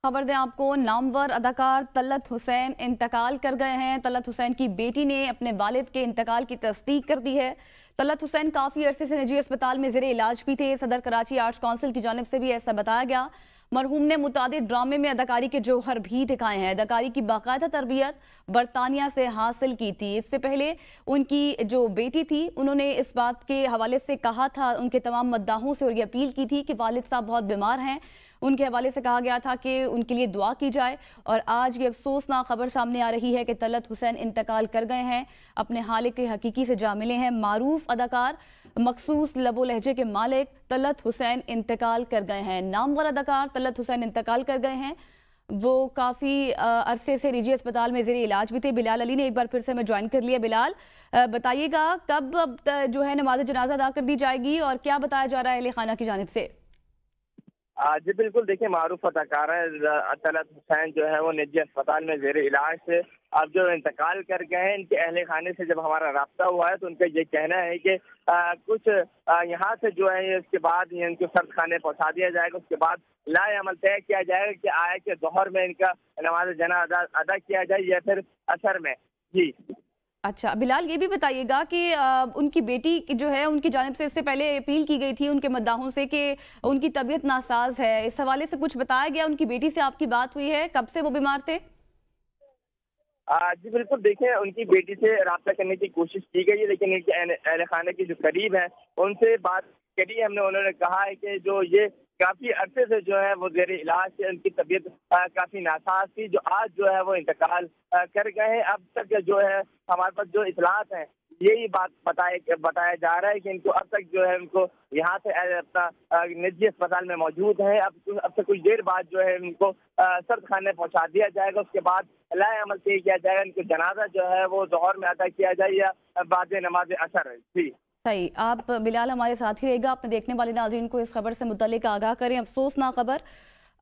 खबर दें आपको, नामवर अदाकार तलत हुसैन इंतकाल कर गए हैं। तलत हुसैन की बेटी ने अपने वालिद के इंतकाल की तस्दीक कर दी है। तलत हुसैन काफ़ी अरसे से निजी अस्पताल में ज़ेरे इलाज भी थे। सदर कराची आर्ट्स काउंसिल की जानिब से भी ऐसा बताया गया। मरहूम ने मुतादिद ड्रामे में अदाकारी के जौहर भी दिखाए हैं। अदाकारी की बाकायदा तरबियत बरतानिया से हासिल की थी। इससे पहले उनकी जो बेटी थी, उन्होंने इस बात के हवाले से कहा था, उनके तमाम मद्दाहों से, और ये अपील की थी कि वालिद साहब बहुत बीमार हैं। उनके हवाले से कहा गया था कि उनके लिए दुआ की जाए। और आज ये अफसोसनाक खबर सामने आ रही है कि तलत हुसैन इंतकाल कर गए हैं। अपने हालिक के हकीकी से जा मिले हैं। मारूफ अदाकार, मखसूस लबो लहजे के मालिक तलत हुसैन इंतकाल कर गए हैं। नामवर अदाकार तलत हुसैन इंतकाल कर गए हैं। वो काफ़ी अरसे से निजी अस्पताल में ज़ेरे इलाज भी थे। बिलाल अली ने एक बार फिर से हमें ज्वाइन कर लिया। बिलाल, बताइएगा कब जो है नमाज जनाजा अदा कर दी जाएगी और क्या बताया जा रहा है अहले खाना की जानिब से? जी बिल्कुल, देखिए मारूफ अदाकार तलत हुसैन जो है वो निजी अस्पताल में ज़ेरे इलाज से अब जो इंतकाल कर गए हैं। इनके अहले खाने से जब हमारा राब्ता हुआ है तो उनका ये कहना है कि कुछ यहाँ से जो है इसके बाद इनको सर्द खाने पहुँचा दिया जाएगा। उसके बाद लाए अमल तय किया जाएगा कि आए के दोहर में इनका नमाज जनाजा अदा किया जाए या फिर असर में। जी अच्छा बिलाल, ये भी बताइएगा कि उनकी बेटी की जो है उनकी जानिब से इससे पहले अपील की गई थी उनके मद्दाहों से कि उनकी तबीयत नासाज है। इस हवाले से कुछ बताया गया? उनकी बेटी से आपकी बात हुई है? कब से वो बीमार थे? जी बिल्कुल, देखिए उनकी बेटी से रब्ता करने की कोशिश की गई है, लेकिन इनके अहले खाने के जो करीब हैं उनसे बात करी हमने। उन्होंने कहा है कि जो ये काफी अरसे से जो है वो ज़ेरे इलाज से उनकी तबीयत काफी नासाज थी, जो आज जो है वो इंतकाल कर गए हैं। अब तक जो है हमारे पास जो इतलात हैं यही बात बताया जा रहा है कि इनको अब तक जो है उनको यहाँ से अपना निजी अस्पताल में मौजूद है। अब से कुछ देर बाद जो है इनको सर्द खाने पहुँचा दिया जाएगा। उसके बाद लाए अमल तय किया जाएगा। इनको जनाजा जो है वो ज़ोहर में अदा किया जाए या बाद नमाज असर है। जी सही। आप बिलाल हमारे साथ ही रहेगा। अपने देखने वाले नाज़रीन को इस खबर से मुतल्लिक आगाह करें। अफसोसनाक खबर,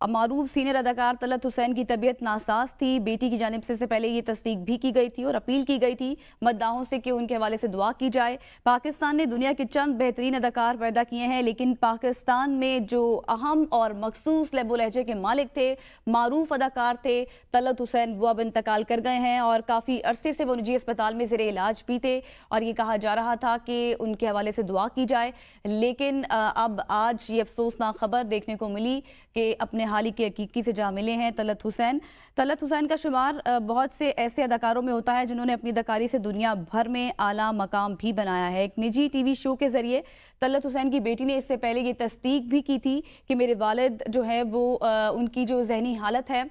मारूफ सीनियर अदाकार तलत हुसैन की तबीयत नासाज थी। बेटी की जानिब से पहले ये तस्दीक भी की गई थी और अपील की गई थी मद्दाहों से कि उनके हवाले से दुआ की जाए। पाकिस्तान ने दुनिया के चंद बेहतरीन अदाकार पैदा किए हैं, लेकिन पाकिस्तान में जो अहम और मखसूस लबो लहजे के मालिक थे, मारूफ अदाकार थे तलत हुसैन, वो अब इंतकाल कर गए हैं। और काफ़ी अरसे से वो निजी अस्पताल में ज़ेरे इलाज भी थे और ये कहा जा रहा था कि उनके हवाले से दुआ की जाए। लेकिन अब आज ये अफसोसनाक खबर देखने को मिली कि अपने हाल ही के हकीकी से जा मिले हैं तलत हुसैन। तलत हुसैन का शुमार बहुत से ऐसे अदाकारों में होता है जिन्होंने अपनी अदाकारी से दुनिया भर में आला मकाम भी बनाया है। एक निजी टीवी शो के जरिए तलत हुसैन की बेटी ने इससे पहले ये तस्दीक भी की थी कि मेरे वालिद जो है वो उनकी जो जहनी हालत है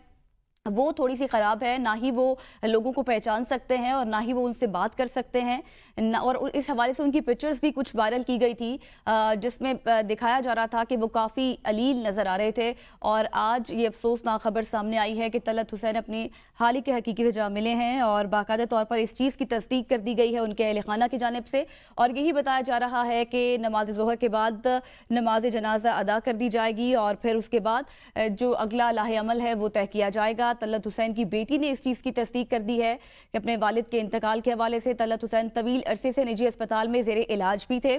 वो थोड़ी सी ख़राब है, ना ही वो लोगों को पहचान सकते हैं और ना ही वो उनसे बात कर सकते हैं। और इस हवाले से उनकी पिक्चर्स भी कुछ वायरल की गई थी जिसमें दिखाया जा रहा था कि वो काफ़ी अलील नज़र आ रहे थे। और आज ये अफसोसनाक खबर सामने आई है कि तलत हुसैन अपनी हाल ही के हकीकी से जा मिले हैं और बाकायदा तौर पर इस चीज़ की तस्दीक कर दी गई है उनके अहले खाना की जानिब से। और यही बताया जा रहा है कि नमाज ज़ोहर के बाद नमाज जनाजा अदा कर दी जाएगी और फिर उसके बाद जो अगला लाहे अमल है वो तय किया जाएगा। तलत हुसैन की बेटी ने इस चीज़ की तस्दीक कर दी है कि अपने वालिद के इंतकाल के हवाले से तलत हुसैन तवील अरसे से निजी अस्पताल में ज़ेरे इलाज भी थे।